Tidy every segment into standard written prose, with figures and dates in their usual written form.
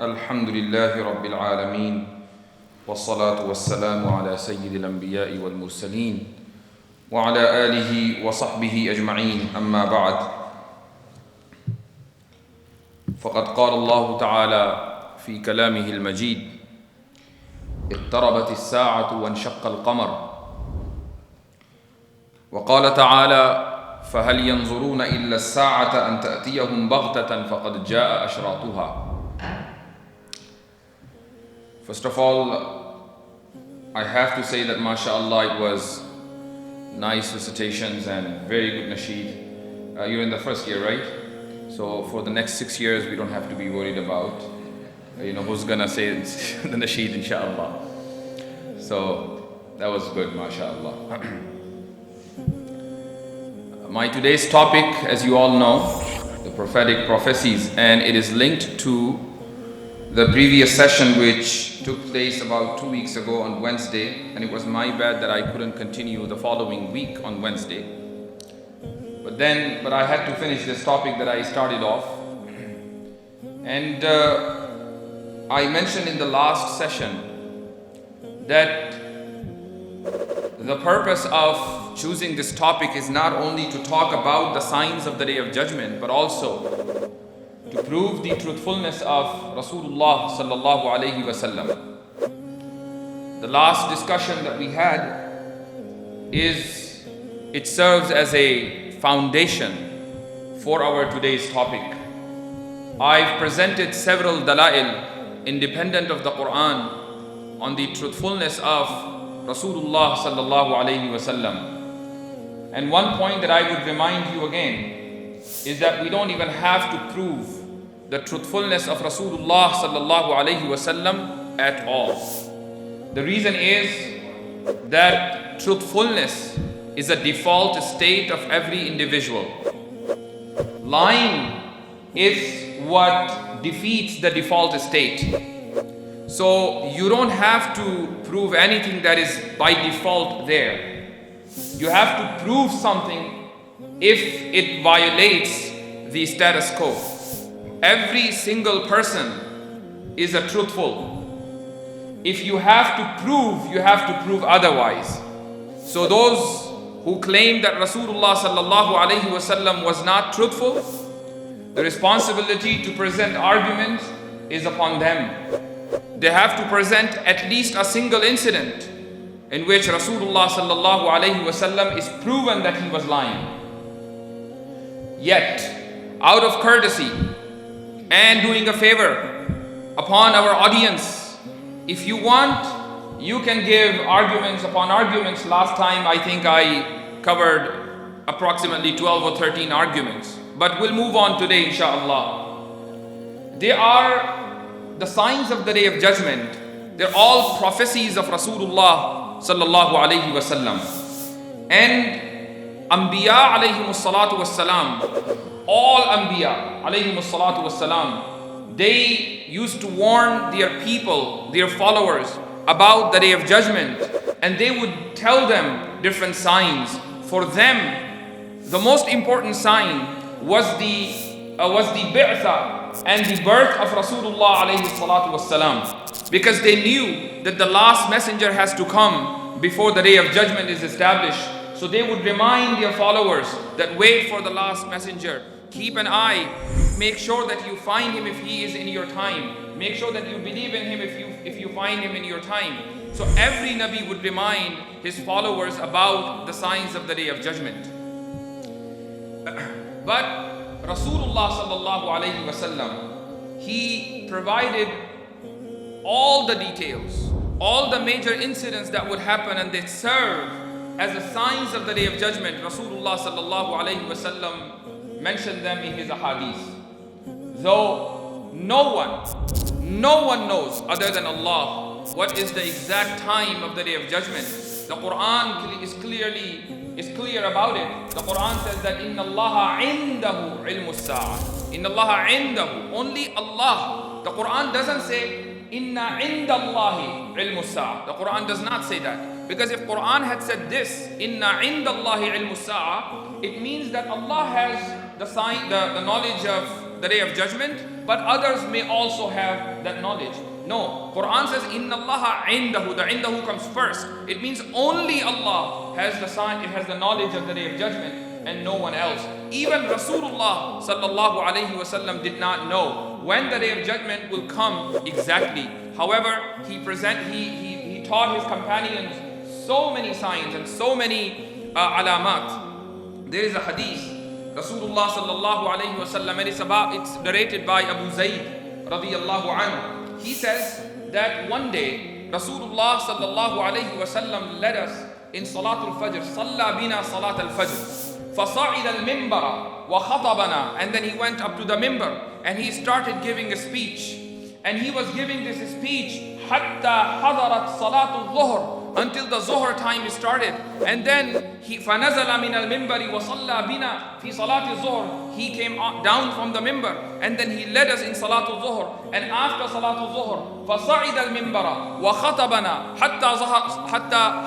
الحمد لله رب العالمين والصلاة والسلام على سيد الأنبياء والمرسلين وعلى آله وصحبه أجمعين أما بعد فقد قال الله تعالى في كلامه المجيد اقتربت الساعة وانشق القمر وقال تعالى فهل ينظرون إلا الساعة أن تأتيهم بغتة فقد جاء أشراطها. First of all, I have to say that mashallah it was nice recitations and very good nasheed. You're in the first year, right? So for the next 6 years we don't have to be worried about who's gonna say the nasheed inshallah. So that was good, mashallah. My today's topic, as you all know, the Prophetic Prophecies, and it is linked to the previous session which took place about 2 weeks ago on Wednesday, and it was my bad that I couldn't continue the following week on Wednesday. But I had to finish this topic that I started off. And I mentioned in the last session that the purpose of choosing this topic is not only to talk about the signs of the Day of Judgment, but also to prove the truthfulness of Rasulullah sallallahu alaihi wasallam. The last discussion that we had it serves as a foundation for our today's topic. I've presented several dala'il independent of the Quran on the truthfulness of Rasulullah sallallahu alaihi wasallam. And one point that I would remind you again is that we don't even have to prove the truthfulness of Rasulullah sallallahu alaihi wasallam at all. The reason is that truthfulness is a default state of every individual. Lying is what defeats the default state. So you don't have to prove anything that is by default there. You have to prove something if it violates the status quo. Every single person is a truthful. If you have to prove, you have to prove otherwise. So those who claim that Rasulullah sallallahu alaihi wasallam was not truthful, the responsibility to present arguments is upon them. They have to present at least a single incident in which Rasulullah sallallahu alaihi wasallam is proven that he was lying. Yet, out of courtesy and doing a favor upon our audience, if you want, you can give arguments upon arguments. Last time I think I covered approximately 12 or 13 arguments, but we'll move on today inshallah. They are the signs of the Day of Judgment. They're all prophecies of Rasulullah sallallahu alaihi wasallam. And Anbiya alayhimus salatu wassalam, all Anbiya alayhimus salatu wassalam, they used to warn their people, their followers about the Day of Judgment, and they would tell them different signs. For them, the most important sign was the bi'tha and the birth of Rasulullah alayhi salatu wassalam, because they knew that the last messenger has to come before the Day of Judgment is established. So they would remind their followers that wait for the last messenger. Keep an eye. Make sure that you find him if he is in your time. Make sure that you believe in him if you find him in your time. So every Nabi would remind his followers about the signs of the Day of Judgment. But Rasulullah sallallahu alaihi wasallam, he provided all the details, all the major incidents that would happen, and they serve as the signs of the Day of Judgment. Rasulullah sallallahu alaihi wasallam mentioned them in his ahadith. Though no one knows other than Allah what is the exact time of the Day of Judgment. The Quran is clear about it. The Quran says that inna Allah indahu ilmus sa'ah. Inna Allah indahu, only Allah. The Quran doesn't say inna indallahi ilmus sa'ah. The Quran does not say that. Because if Quran had said this, inna indallahi ilmus sa'ah, it means that Allah has the knowledge of the day of judgment, but others may also have that knowledge. No, Quran says, Inna Allaha indahu. The indahu comes first. It means only Allah has the sign, it has the knowledge of the day of judgment, and no one else. Even Rasulullah sallallahu alayhi wasallam did not know when the day of judgment will come exactly. However, he taught his companions so many signs and so many alamat. There is a hadith, Rasulullah sallallahu alayhi wasallam, and it's narrated by Abu Zayd radiyallahu anhu. He says that one day Rasulullah sallallahu alayhi wasallam led us in Salatul Fajr. Salla bina Salat al-Fajr. فَصَعِدَ الْمِنْبَرَ وَخَطَبَنَا. And then he went up to the minbar and he started giving a speech. And he was giving this speech حَتَّى حَضَرَتْ صَلَاةُ الظُّهْرِ, until the Zuhr time started. And then he فَنَزَلَ مِنَ الْمِنْبَرِ وَصَلَّى بِنَا فِي صَلَاةِ الظُّهْرِ. He came down from the minbar and then he led us in Salatul Zuhr. And after Salatul Zuhr, فَصَعِدَ الْمِنْبَرَ وَخَطَبَنَا حَتَّى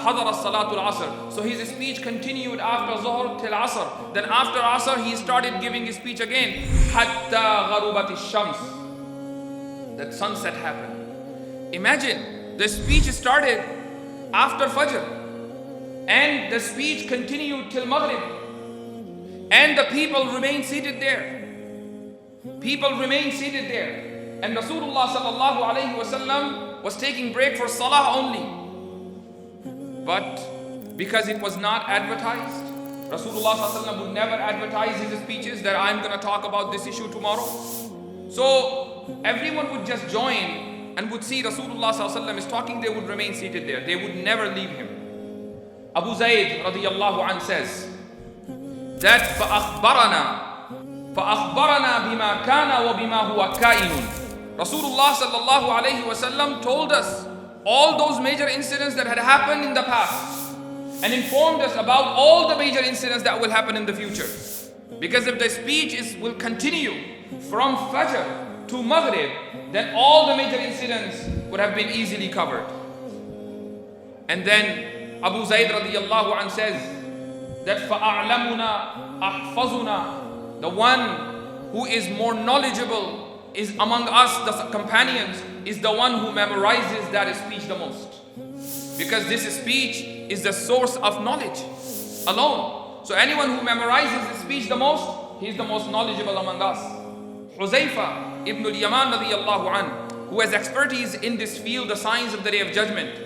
حَضَرَ الصَّلَاةُ الْعَصْرِ. So his speech continued after Zuhr till Asr. Then after Asr he started giving his speech again. حَتَّى غَرُبَتِ الشَّمْسِ. That sunset happened. Imagine, the speech started after Fajr and the speech continued till Maghrib, and the people remained seated there. People remained seated there, and Rasulullah sallallahu alayhi wasallam was taking break for Salah only. But because it was not advertised, Rasulullah sallallahu alayhi wasallam would never advertise his speeches that I'm going to talk about this issue tomorrow. So everyone would just join and would see Rasulullah sallallahu alaihi wasallam is talking, they would remain seated there. They would never leave him. Abu Zayd radiyallahu anh says that فَأَخْبَرَنَا بِمَا كَانَ وَبِمَا هُوَ كَائِنٌ. Rasulullah sallallahu alaihi wasallam told us all those major incidents that had happened in the past and informed us about all the major incidents that will happen in the future. Because if the speech will continue from Fajr to Maghrib, then all the major incidents would have been easily covered. And then Abu Zayd radiyallahu anh says that فَأَعْلَمُنَا أَحْفَظُنَا. The one who is more knowledgeable is among us, the companions, is the one who memorizes that speech the most. Because this speech is the source of knowledge alone. So anyone who memorizes the speech the most, he is the most knowledgeable among us. Huzaifa ibn al-Yaman radiyallahu anhu, who has expertise in this field, the signs of the Day of Judgment,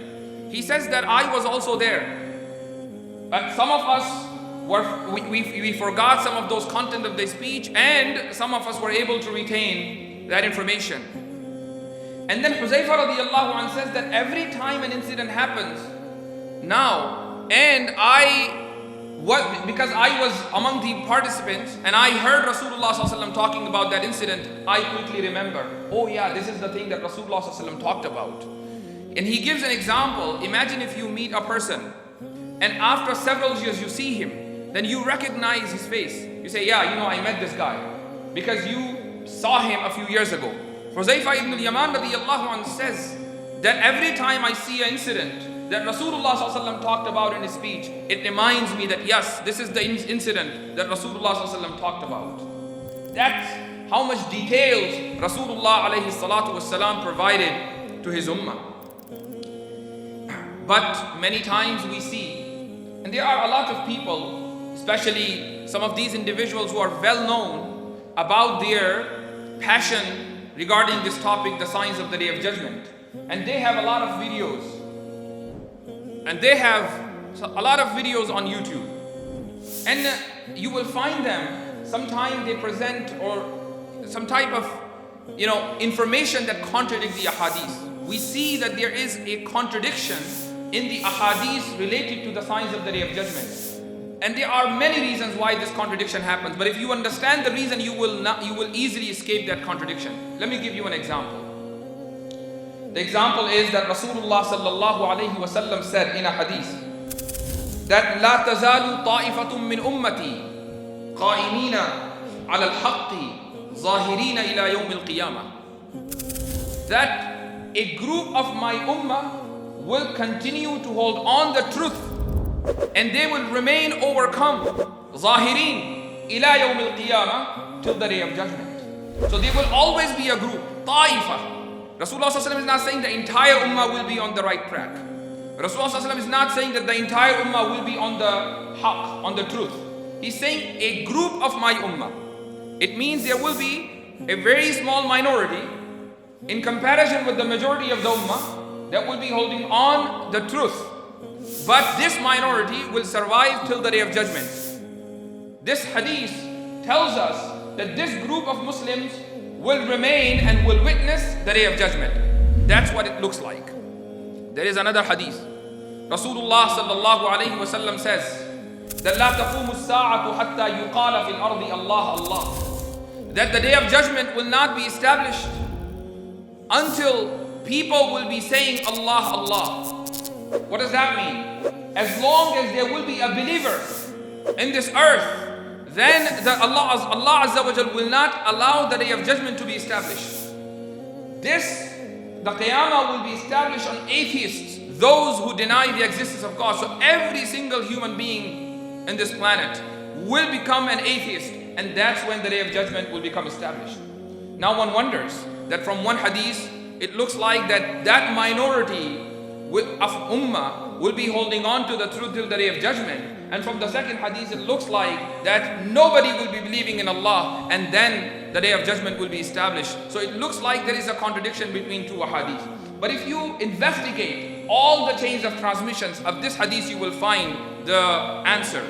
he says that I was also there. But some of us we forgot some of those content of the speech, and some of us were able to retain that information. And then Huzaifa radiyallahu anhu says that every time an incident happens now, and because I was among the participants and I heard Rasulullah sallallahu alaihi wasallam talking about that incident, I quickly remember, oh yeah, this is the thing that Rasulullah sallallahu alaihi wasallam talked about. And he gives an example. Imagine if you meet a person and after several years you see him, then you recognize his face. You say, yeah, I met this guy because you saw him a few years ago. Huzaifa ibn al-Yaman radiyallahu anhu says that every time I see an incident that Rasulullah sallallahu alaihi wasallam talked about in his speech, it reminds me that yes, this is the incident that Rasulullah sallallahu alaihi wasallam talked about. That's how much details Rasulullah alayhi salatu wasalam provided to his ummah. But many times we see, and there are a lot of people, especially some of these individuals who are well known about their passion regarding this topic, the signs of the Day of Judgment. And they have a lot of videos. And they have a lot of videos on YouTube. And you will find them, sometimes they present or some type of information that contradicts the ahadith. We see that there is a contradiction in the ahadith related to the signs of the Day of Judgment. And there are many reasons why this contradiction happens. But if you understand the reason, you will easily escape that contradiction. Let me give you an example. The example is that Rasulullah sallallahu alayhi wasallam said in a hadith that لا تزال طائفة من أمتي قائمين على الحق ظاهرين إلى يوم القيامة. That a group of my ummah will continue to hold on the truth and they will remain overcome ظاهرين إلى يوم القيامة till the Day of Judgment. So there will always be a group, ta'ifa. Rasulullah ﷺ is not saying the entire ummah will be on the right track. Rasulullah ﷺ is not saying that the entire ummah will be on the haqq, on the truth. He's saying a group of my ummah. It means there will be a very small minority in comparison with the majority of the ummah that will be holding on the truth. But this minority will survive till the day of judgment. This hadith tells us that this group of Muslims will remain and will witness the day of judgment. That's what it looks like. There is another hadith. Rasulullah sallallahu alayhi wa sallam says that لا تقوم الساعة حتى يقال في الأرض الله الله. That the day of judgment will not be established until people will be saying Allah Allah. What does that mean? As long as there will be a believer in this earth, then Allah Azza wa Jal will not allow the day of judgment to be established. The Qiyamah will be established on atheists, those who deny the existence of God. So every single human being in this planet will become an atheist, and that's when the day of judgment will become established. Now one wonders that from one hadith, it looks like that minority of ummah will be holding on to the truth till the day of judgment. And from the second hadith, it looks like that nobody will be believing in Allah, and then the day of judgment will be established. So it looks like there is a contradiction between two hadith. But if you investigate all the chains of transmissions of this hadith, you will find the answer.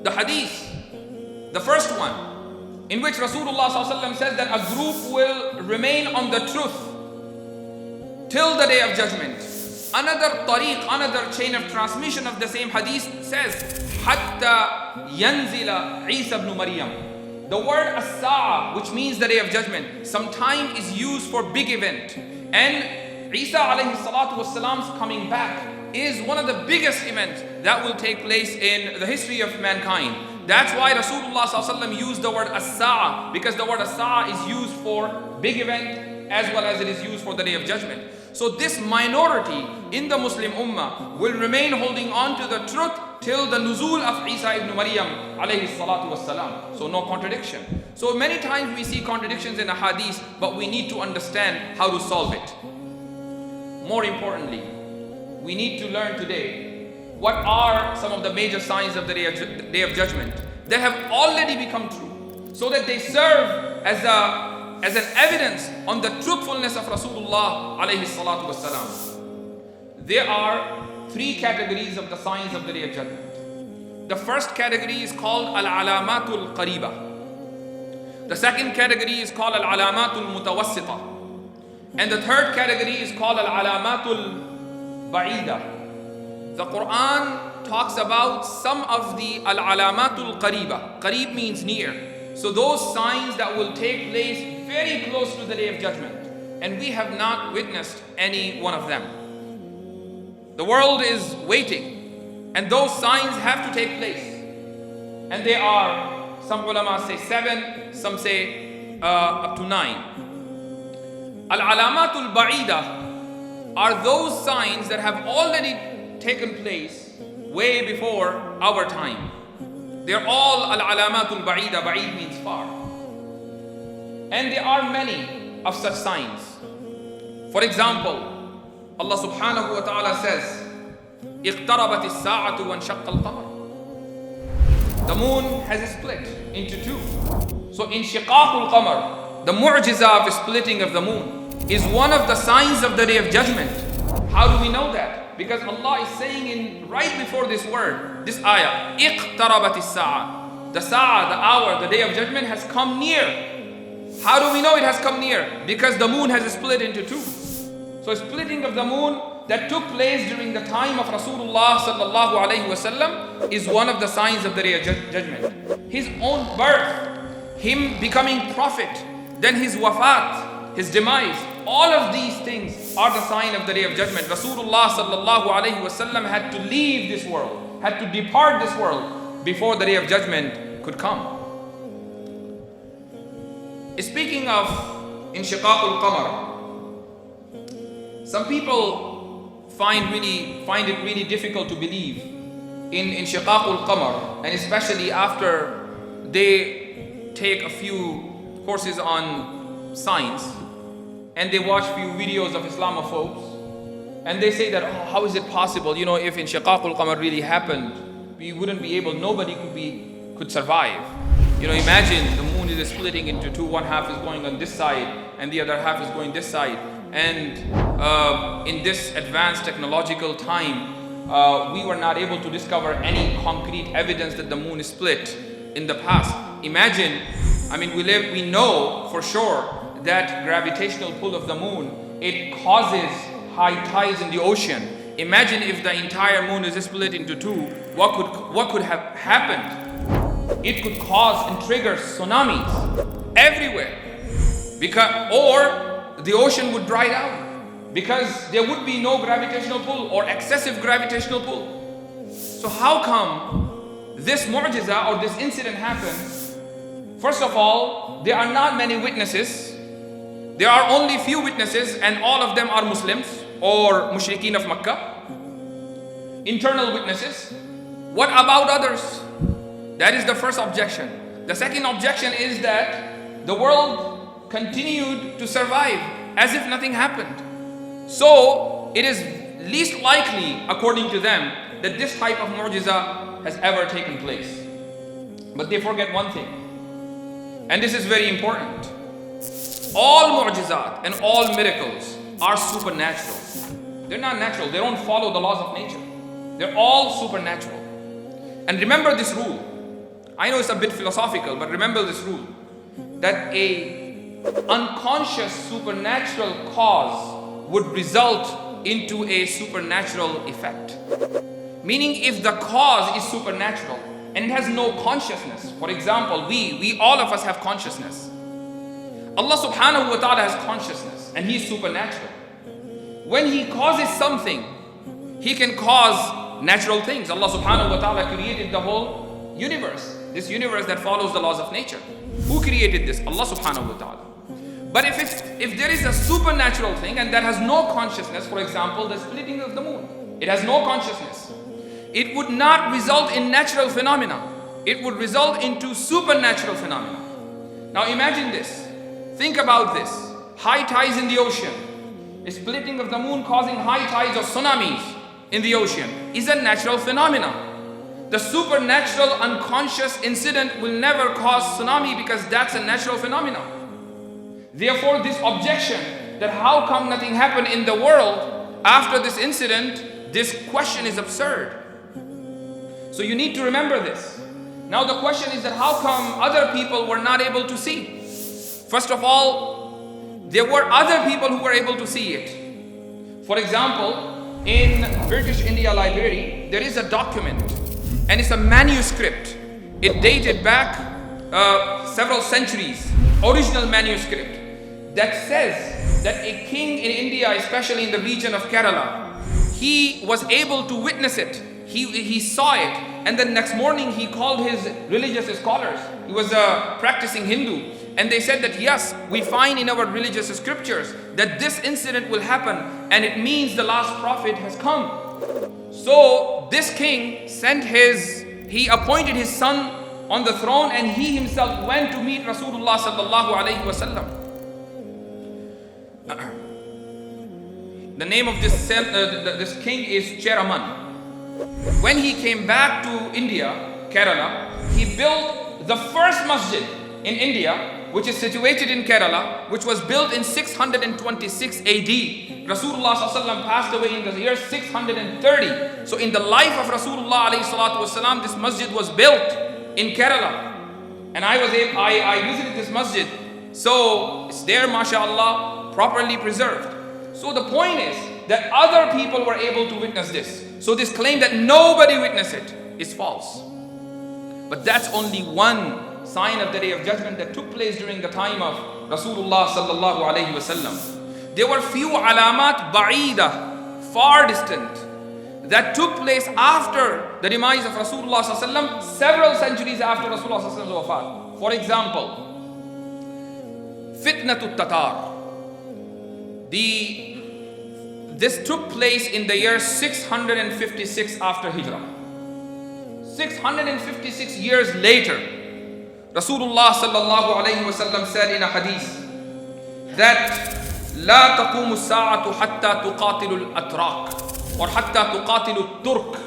The hadith, the first one, in which Rasulullah ﷺ says that a group will remain on the truth till the day of judgment. Another tariq, another chain of transmission of the same hadith says, Hatta yanzila Isa ibn Maryam. The word as-sa'a, which means the day of judgment, sometimes is used for big event. And Isa alayhi salatu wasalam's coming back is one of the biggest events that will take place in the history of mankind. That's why Rasulullah ﷺ used the word as-sa'a, because the word as-sa'a is used for big event as well as it is used for the day of judgment. So this minority in the Muslim Ummah will remain holding on to the truth till the nuzul of Isa ibn Maryam alayhi salatu wassalam. So no contradiction. So many times we see contradictions in a hadith, but we need to understand how to solve it. More importantly, we need to learn today what are some of the major signs of the day of judgment that have already become true, so that they serve as an evidence on the truthfulness of Rasulullah alayhi salatu wasalam. There are three categories of the signs of the day of judgment. The first category is called al-alamatul qariba. The second category is called al-alamatul mutawassita. And the third category is called al-alamatul ba'ida. The Quran talks about some of the al-alamatul qariba. Qarib means near. So those signs that will take place very close to the day of judgment, and we have not witnessed any one of them. The world is waiting, and those signs have to take place. And they are, some ulama say 7, some say up to 9. Al-alamatul ba'ida are those signs that have already taken place way before our time. They're all al-alamatul ba'ida. Ba'id means far. And there are many of such signs. For example, Allah subhanahu wa ta'ala says, اقتربت الساعة وانشق القمر. The moon has split into two. So inshiqaqul qamar, the mu'jiza of splitting of the moon, is one of the signs of the day of judgment. How do we know that? Because Allah is saying right before this word, this ayah, اقتربت الساعة. The sa'a, the hour, the day of judgment has come near. How do we know it has come near? Because the moon has split into two. So splitting of the moon that took place during the time of Rasulullah sallallahu alaihi wasallam is one of the signs of the day of judgment. His own birth, him becoming prophet, then his wafat, his demise, all of these things are the sign of the day of judgment. Rasulullah sallallahu alaihi wasallam had to leave this world, had to depart this world before the day of judgment could come. Speaking of inshiqaqul qamar, some people find it really difficult to believe in inshiqaqul qamar, and especially after they take a few courses on science, and they watch few videos of Islamophobes, and they say that, oh, how is it possible? You know, if Inshiqaqul Qamar really happened, we wouldn't be able, nobody could survive. You know, imagine the moon is splitting into two, one half is going on this side, and the other half is going this side. And in this advanced technological time, we were not able to discover any concrete evidence that the moon is split in the past. Imagine, I mean, we know for sure that gravitational pull of the moon, it causes high tides in the ocean. Imagine if the entire moon is split into two, what could have happened? It could cause and trigger tsunamis everywhere, or the ocean would dry down because there would be no gravitational pull or excessive gravitational pull. So how come this mu'jiza or this incident happens? First of all, there are not many witnesses. There are only few witnesses, and all of them are Muslims or mushrikeen of Makkah. Internal witnesses. What about others? That is the first objection. The second objection is that the world continued to survive as if nothing happened. So it is least likely, according to them, that this type of mu'jiza has ever taken place. But they forget one thing, and this is very important. All mu'jizat and all miracles are supernatural. They're not natural. They don't follow the laws of nature. They're all supernatural. And remember this rule. I know it's a bit philosophical, but remember this rule, that a unconscious supernatural cause would result into a supernatural effect. Meaning, if the cause is supernatural and it has no consciousness, for example, we all of us have consciousness. Allah subhanahu wa ta'ala has consciousness and He is supernatural. When He causes something, He can cause natural things. Allah subhanahu wa ta'ala created the whole universe. This universe that follows the laws of nature. Who created this? Allah subhanahu wa ta'ala. But if there is a supernatural thing and that has no consciousness, for example, the splitting of the moon, it has no consciousness. It would not result in natural phenomena. It would result into supernatural phenomena. Now imagine this. Think about this. High tides in the ocean. A splitting of the moon causing high tides or tsunamis in the ocean is a natural phenomena. The supernatural unconscious incident will never cause tsunami because that's a natural phenomenon. Therefore, this objection that how come nothing happened in the world after this incident, this question is absurd. So you need to remember this. Now the question is that how come other people were not able to see? First of all, there were other people who were able to see it. For example, in British India Library, there is a document, and it's a manuscript. It dated back several centuries, original manuscript, that says that a king in India, especially in the region of Kerala, he was able to witness it. He saw it, and then next morning he called his religious scholars. He was a practicing Hindu, and they said that yes, we find in our religious scriptures that this incident will happen, and it means the last prophet has come. So this king he appointed his son on the throne, and he himself went to meet Rasulullah sallallahu alaihi wasallam. The name of this king is Cheraman. When he came back to India, Kerala, he built the first masjid in India, which is situated in Kerala, which was built in 626 AD. Rasulullah ﷺ passed away in the year 630. So in the life of Rasulullah ﷺ, this masjid was built in Kerala. And I visited this masjid. So it's there, mashallah, properly preserved. So the point is that other people were able to witness this. So this claim that nobody witnessed it is false. But that's only one sign of the Day of Judgment that took place during the time of Rasulullah sallallahu alaihi wasallam. There were few alamat ba'ida, far distant, that took place after the demise of Rasulullah sallallahu alaihi wasallam, several centuries after Rasulullah sallallahu alaihi wasallam's wafat. For example, Fitnatut Tatar. This took place in the year 656 after Hijrah. 656 years later. Rasulullah sallallahu alayhi wasallam said in a hadith that لا تقوم الساعة حتى تقاتل الأتراك or حتى تقاتل الترك.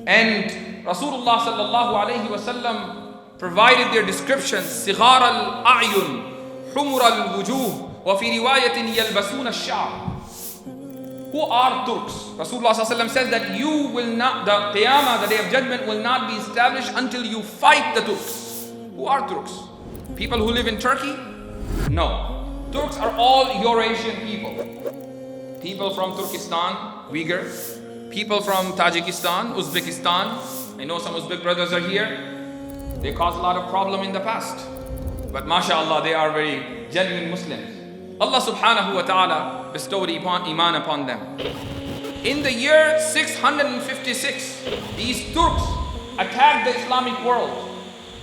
And Rasulullah sallallahu alayhi wasallam provided their descriptions: صغار الأعين حمر الوجوه وفي رواية يلبسون الشعر. Who are Turks? Rasulullah sallallahu alayhi wasallam said that you will not, the Qiyamah, the day of judgment, will not be established until you fight the Turks. Who are Turks? People who live in Turkey? No. Turks are all Eurasian people. People from Turkestan, Uyghur. People from Tajikistan, Uzbekistan. I know some Uzbek brothers are here. They caused a lot of problem in the past. But mashallah, they are very genuine Muslims. Allah subhanahu wa ta'ala bestowed iman upon them. In the year 656, these Turks attacked the Islamic world,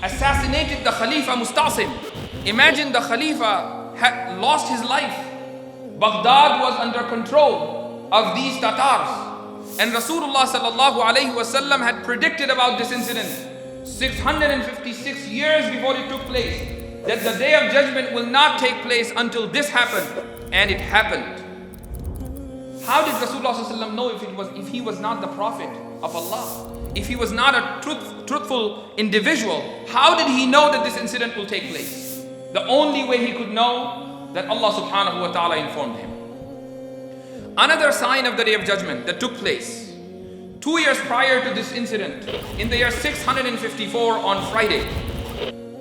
assassinated the Khalifa Mustasim. Imagine the Khalifa had lost his life. Baghdad was under control of these Tatars. And Rasulullah sallallahu alayhi wasallam had predicted about this incident 656 years before it took place, that the day of judgment will not take place until this happened. And it happened. How did Rasulullah sallallahu alayhi wasallam know if he was not the prophet of Allah? If he was not a truthful individual, how did he know that this incident will take place? The only way he could know, that Allah subhanahu wa ta'ala informed him. Another sign of the day of judgment that took place 2 years prior to this incident, in the year 654 on Friday,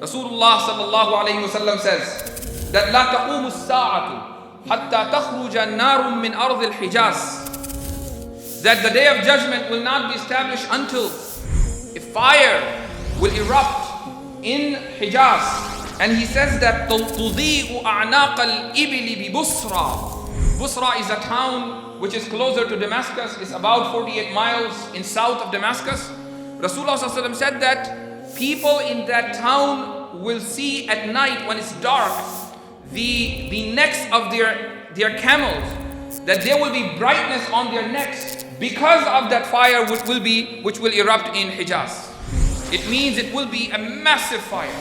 Rasulullah sallallahu alayhi wasallam says that لا تقوم الساعة حتى تخرج النار من أرض الحجاز, that the day of judgment will not be established until a fire will erupt in Hijaz. And he says that تضيء أعناق الإبل ببصرى. Busra is a town which is closer to Damascus. It's about 48 miles in south of Damascus. Rasulullah ﷺ said that people in that town will see at night when it's dark the necks of their camels, that there will be brightness on their necks because of that fire which will erupt in Hijaz. It means it will be a massive fire.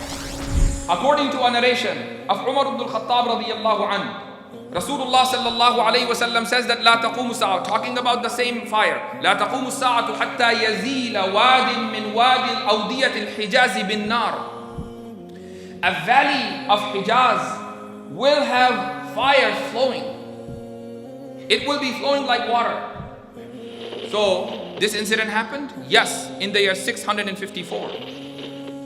According to a narration of Umar ibn al-Khattab radiyallahu anhu, Rasulullah sallallahu alayhi wasallam says that لا تقوم الساعة, talking about the same fire, لا تقوم الساعة حتى يزيل واد من وادي الأودية الحجاز بالنار. A valley of Hijaz will have fire flowing. It will be flowing like water. So this incident happened? Yes, in the year 654.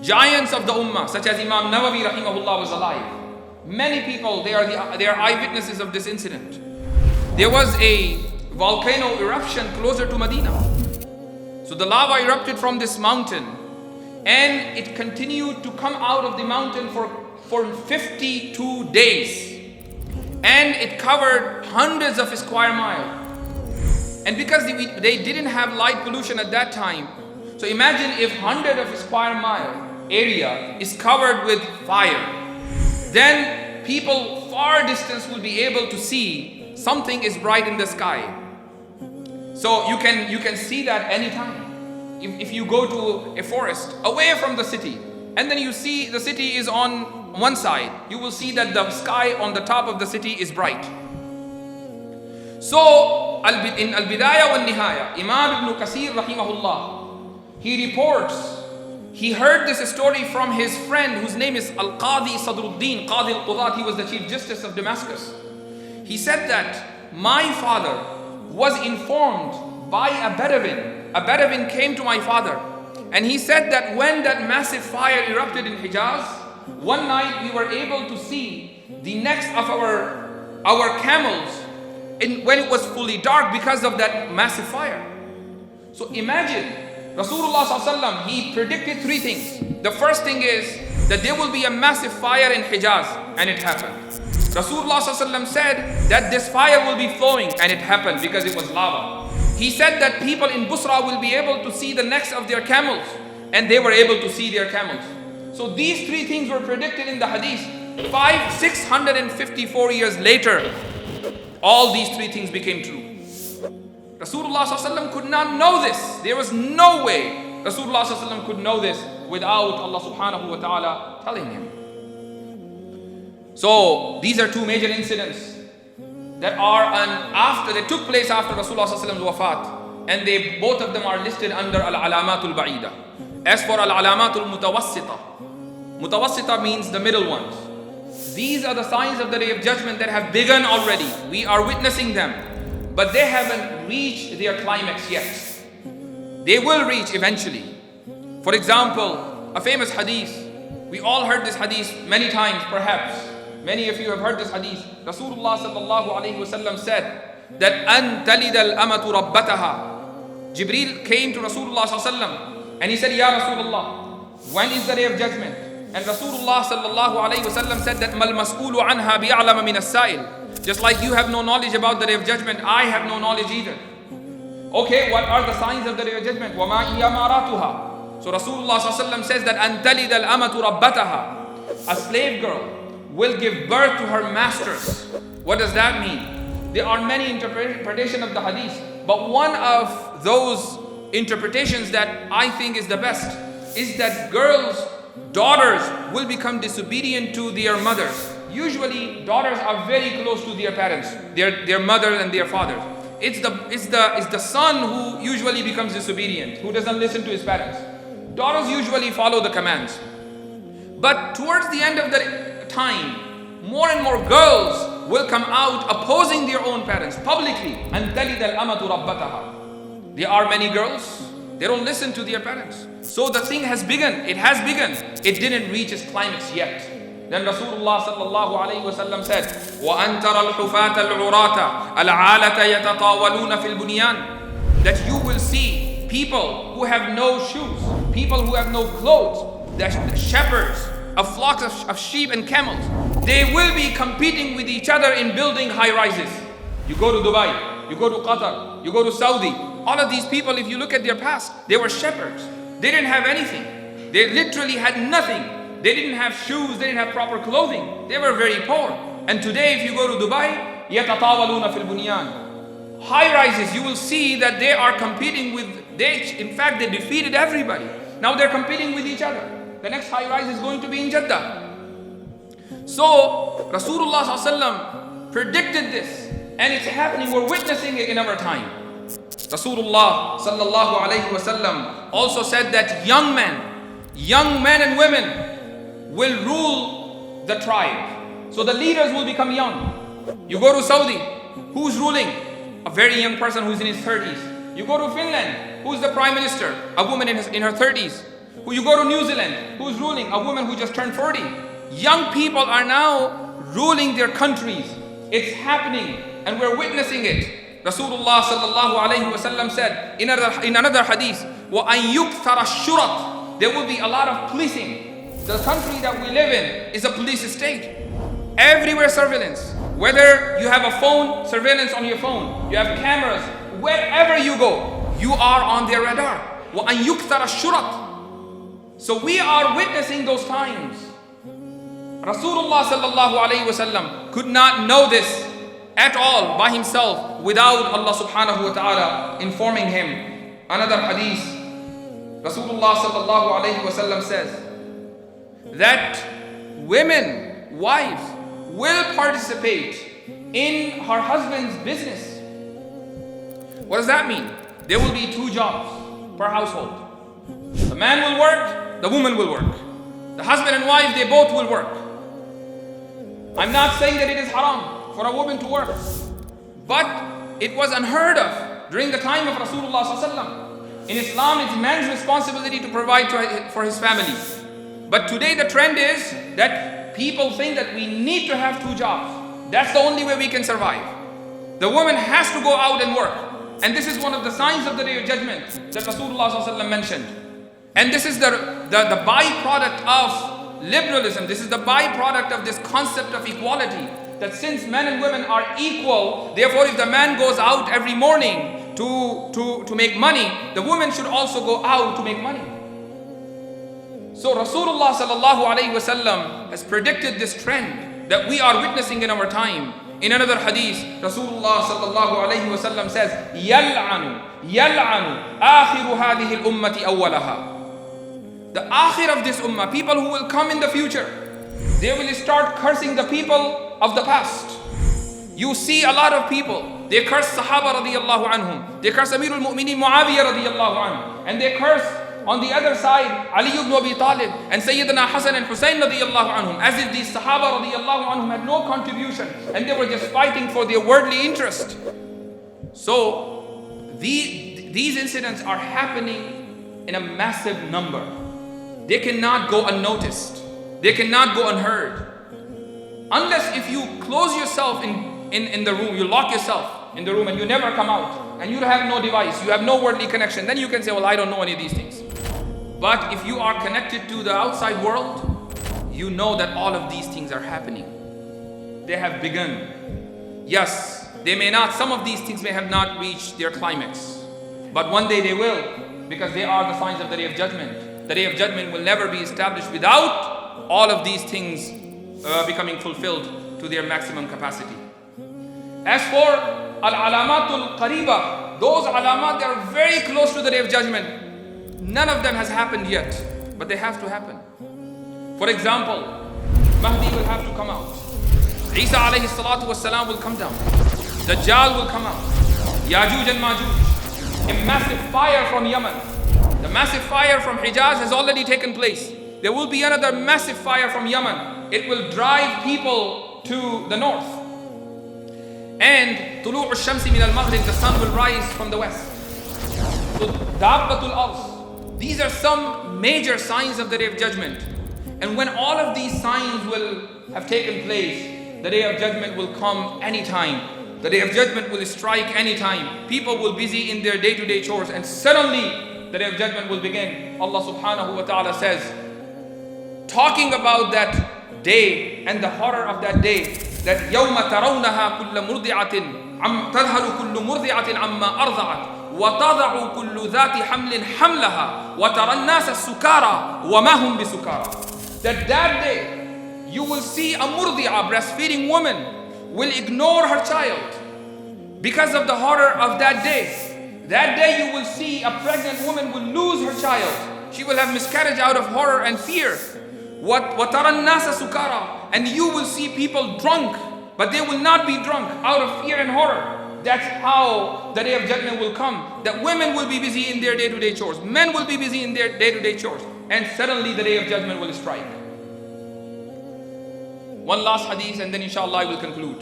Giants of the Ummah, such as Imam Nawawi rahimahullah was alive. Many people, they are eyewitnesses of this incident. There was a volcano eruption closer to Medina. So the lava erupted from this mountain, and it continued to come out of the mountain for 52 days. And it covered hundreds of square miles. And because they didn't have light pollution at that time, so imagine if 100 of square mile area is covered with fire, then people far distance will be able to see something is bright in the sky. So you can see that anytime. If you go to a forest away from the city, and then you see the city is on one side, you will see that the sky on the top of the city is bright. So in Al-Bidayah wa Nihaya, Imam Ibn Kathir rahimahullah, he reports, he heard this story from his friend whose name is Al-Qadi Sadruddin, Qadi al-Qudat. He was the Chief Justice of Damascus. He said that my father was informed by a Bedouin. A Bedouin came to my father, and he said that when that massive fire erupted in Hijaz, one night we were able to see the necks of our camels when it was fully dark because of that massive fire. So imagine, Rasulullah ﷺ, he predicted three things. The first thing is that there will be a massive fire in Hijaz, and it happened. Rasulullah ﷺ said that this fire will be flowing, and it happened because it was lava. He said that people in Busra will be able to see the necks of their camels, and they were able to see their camels. So these three things were predicted in the hadith. 654 years later, all these three things became true. Rasulullah ﷺ could not know this. There was no way Rasulullah ﷺ could know this without Allah subhanahu wa ta'ala telling him. So these are two major incidents that took place after Rasulullah ﷺ's wafat, and both of them are listed under al-alamatul ba'ida. As for al-alamatul mutawassita means the middle ones. These are the signs of the Day of Judgment that have begun already. We are witnessing them, but they haven't reached their climax yet. They will reach eventually. For example, a famous hadith. We all heard this hadith many times, perhaps. Many of you have heard this hadith. Rasulullah sallallahu alayhi wasallam said that an talid al-amatu rabbataha. Jibreel came to Rasulullah sallallahu alayhi wasallam and he said, Ya Rasulullah, when is the Day of Judgment? And Rasulullah sallallahu alayhi wasallam said that mal mas'ulu anha bi'alama min as-sa'il. Just like you have no knowledge about the Day of Judgment, I have no knowledge either. Okay, what are the signs of the Day of Judgment? وَمَا إِيَا مَارَاتُهَا. So Rasulullah ﷺ says that أَن تَلِدَ الْأَمَةُ رَبَّتَهَا. A slave girl will give birth to her masters. What does that mean? There are many interpretations of the hadith, but one of those interpretations that I think is the best is that daughters will become disobedient to their mothers. Usually daughters are very close to their parents, their mother and their father. It's the son who usually becomes disobedient, who doesn't listen to his parents. Daughters usually follow the commands. But towards the end of the time, more and more girls will come out opposing their own parents publicly. And تَلِدَ الْأَمَةُ رَبَّتَهَا. There are many girls, they don't listen to their parents. So the thing has begun. It has begun. It didn't reach its climax yet. Then Rasulullah sallallahu alayhi wasallam said, وَأَن تَرَى الْحُفَاةَ الْعُرَاةَ الْعَالَةَ يَتَطَاوَلُونَ فِي الْبُنْيَانِ. That you will see people who have no shoes, people who have no clothes, the shepherds of flocks of sheep and camels. They will be competing with each other in building high rises. You go to Dubai, you go to Qatar, you go to Saudi. All of these people, if you look at their past, they were shepherds. They didn't have anything. They literally had nothing. They didn't have shoes, they didn't have proper clothing. They were very poor. And today if you go to Dubai, يَتَطَاوَلُونَ فِي الْبُنْيَانِ. High rises, you will see that they are competing in fact they defeated everybody. Now they're competing with each other. The next high rise is going to be in Jeddah. So Rasulullah ﷺ predicted this, and it's happening. We're witnessing it in our time. Rasulullah sallallahu alayhi wasallam also said that young men and women will rule the tribe. So the leaders will become young. You go to Saudi, who's ruling? A very young person who's in his 30s. You go to Finland, who's the prime minister? A woman in her 30s. You go to New Zealand, who's ruling? A woman who just turned 40. Young people are now ruling their countries. It's happening and we're witnessing it. Rasulullah sallallahu alayhi wasallam said in another hadith, وَأَن يُكْثَرَ الشُّرَطِ. There will be a lot of policing. The country that we live in is a police state. Everywhere surveillance. Whether you have a phone, surveillance on your phone, you have cameras, wherever you go, you are on their radar. وَأَن يُكْثَرَ الشُّرَطِ. So we are witnessing those times. Rasulullah sallallahu alayhi wasallam could not know this at all by himself without Allah subhanahu wa ta'ala informing him. Another hadith, Rasulullah sallallahu alayhi wasallam says that women, wives, will participate in her husband's business. What does that mean? There will be 2 jobs per household. The man will work, the woman will work. The husband and wife, they both will work. I'm not saying that it is haram for a woman to work, but it was unheard of during the time of Rasulullah sallallahu alaihi wasallam. In Islam, it's man's responsibility to provide for his family. But today the trend is that people think that we need to have 2 jobs. That's the only way we can survive. The woman has to go out and work. And this is one of the signs of the Day of Judgment that Rasulullah ﷺ mentioned. And this is the byproduct of liberalism. This is the byproduct of this concept of equality. That since men and women are equal, therefore if the man goes out every morning to make money, the woman should also go out to make money. So Rasulullah sallallahu alayhi wasallam has predicted this trend that we are witnessing in our time. In another hadith, Rasulullah sallallahu alayhi wa sallam says, يَلْعَنُ آخِرُ هَذِهِ الْأُمَّةِ أَوَّلَهَا. The akhir of this ummah, people who will come in the future, they will start cursing the people of the past. You see a lot of people, they curse Sahaba radiyallahu anhum, they curse Amirul Mu'mineen Muawiyah radiyallahu anhu, and they curse on the other side Ali ibn Abi Talib and Sayyidina Hassan and Hussein radiyallahu anhum, as if these Sahaba radiyallahu anhum had no contribution and they were just fighting for their worldly interest. So these incidents are happening in a massive number. They cannot go unnoticed. They cannot go unheard. Unless if you close yourself in the room, you lock yourself in the room and you never come out, and you have no device, you have no worldly connection, then you can say, well, I don't know any of these things. But if you are connected to the outside world, you know that all of these things are happening. They have begun. Yes, they may not, some of these things may have not reached their climax, but one day they will, because they are the signs of the Day of Judgment. The Day of Judgment will never be established without all of these things becoming fulfilled to their maximum capacity. As for al-alamatul qariba, those alamat, they are very close to the Day of Judgment. None of them has happened yet, but they have to happen. For example, Mahdi will have to come out. Isa alayhi salatu wassalam will come down. Dajjal will come out. Yajuj and Majuj. A massive fire from Yemen. The massive fire from Hijaz has already taken place. There will be another massive fire from Yemen. It will drive people to the north. And Tulu' al-Shamsi min al-Maghrib, the sun will rise from the west. So Dabbatul Ard. These are some major signs of the Day of Judgment. And when all of these signs will have taken place, the Day of Judgment will come anytime. The Day of Judgment will strike anytime. People will be busy in their day-to-day chores, and suddenly the Day of Judgment will begin. Allah subhanahu wa ta'ala says, talking about that day and the horror of that day, that يَوْمَ تَرَوْنَهَا كُلَّ مُرْضِعَةٍ تَذْهَلُ كُلُّ مُرْضِعَةٍ عَمَّا أَرْضَعَتْ وَتَضَعُ كُلُّ ذَاتِ حَمْلٍ حَمْلَهَا وَتَرَى النَّاسَ السُّكَارَى وَمَا هُمْ بِسُكَارَى. That day you will see a murdi'a, breastfeeding woman, will ignore her child because of the horror of that day. That day you will see a pregnant woman will lose her child. She will have miscarriage out of horror and fear. وَتَرَى النَّاسَ سُكَارَى. And you will see people drunk, but they will not be drunk out of fear and horror. That's how the Day of Judgment will come. That women will be busy in their day-to-day chores. Men will be busy in their day-to-day chores. And suddenly the Day of Judgment will strike. One last hadith and then inshallah I will conclude.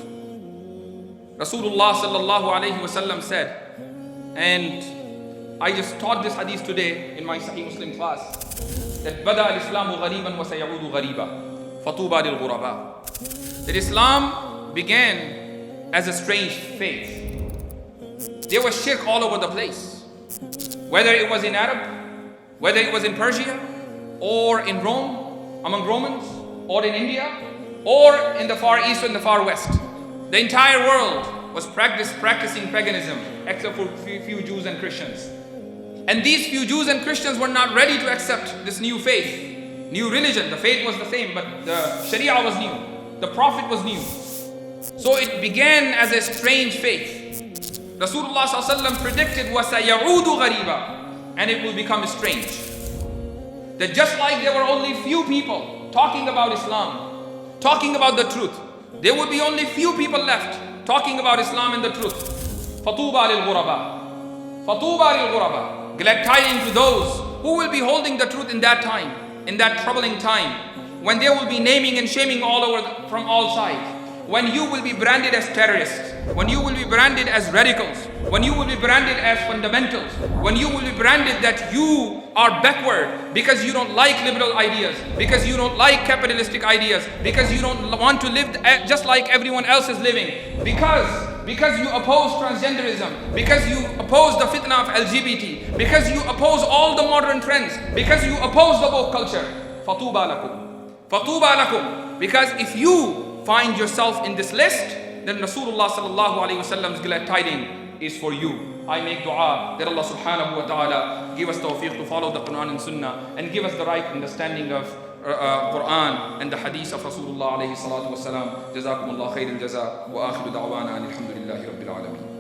Rasulullah sallallahu alayhi wasallam said, and I just taught this hadith today in my Sahih Muslim class, that Bada al-Islamu ghariban wa sayaudu ghariba, fatuba lil ghuraba. That Islam began as a strange faith. There was shirk all over the place. Whether it was in Arab, whether it was in Persia, or in Rome, among Romans, or in India, or in the Far East or in the Far West. The entire world was practicing paganism, except for few Jews and Christians. And these few Jews and Christians were not ready to accept this new faith, new religion. The faith was the same, but the Sharia was new. The Prophet was new. So it began as a strange faith. Rasulullah ﷺ predicted, وَسَيَعُودُ غَرِيبًا, and it will become strange. That just like there were only few people talking about Islam, talking about the truth, there would be only few people left talking about Islam and the truth. فَطُوبَى لِلْغُرَبَى. فَطُوبَى لِلْغُرَبَى. Glad tidings to those who will be holding the truth in that time, in that troubling time, when there will be naming and shaming all over from all sides. When you will be branded as terrorists, when you will be branded as radicals, when you will be branded as fundamentals, when you will be branded that you are backward because you don't like liberal ideas, because you don't like capitalistic ideas, because you don't want to live just like everyone else is living, because you oppose transgenderism, because you oppose the fitna of LGBT, because you oppose all the modern trends, because you oppose the woke culture. فَطُوبَى لَكُمْ. فَطُوبَى لَكُمْ. Because if you find yourself in this list, then Rasulullah sallallahu alayhi wasallam's glad tiding is for you. I make dua that Allah subhanahu wa ta'ala give us tawfiq to follow the Quran and Sunnah and give us the right understanding of Quran and the hadith of Rasulullah alayhi salatu wasalam. Jazakumullah khair al-jaza wa akhiru da'wana alhamdulillahi rabbil alameen.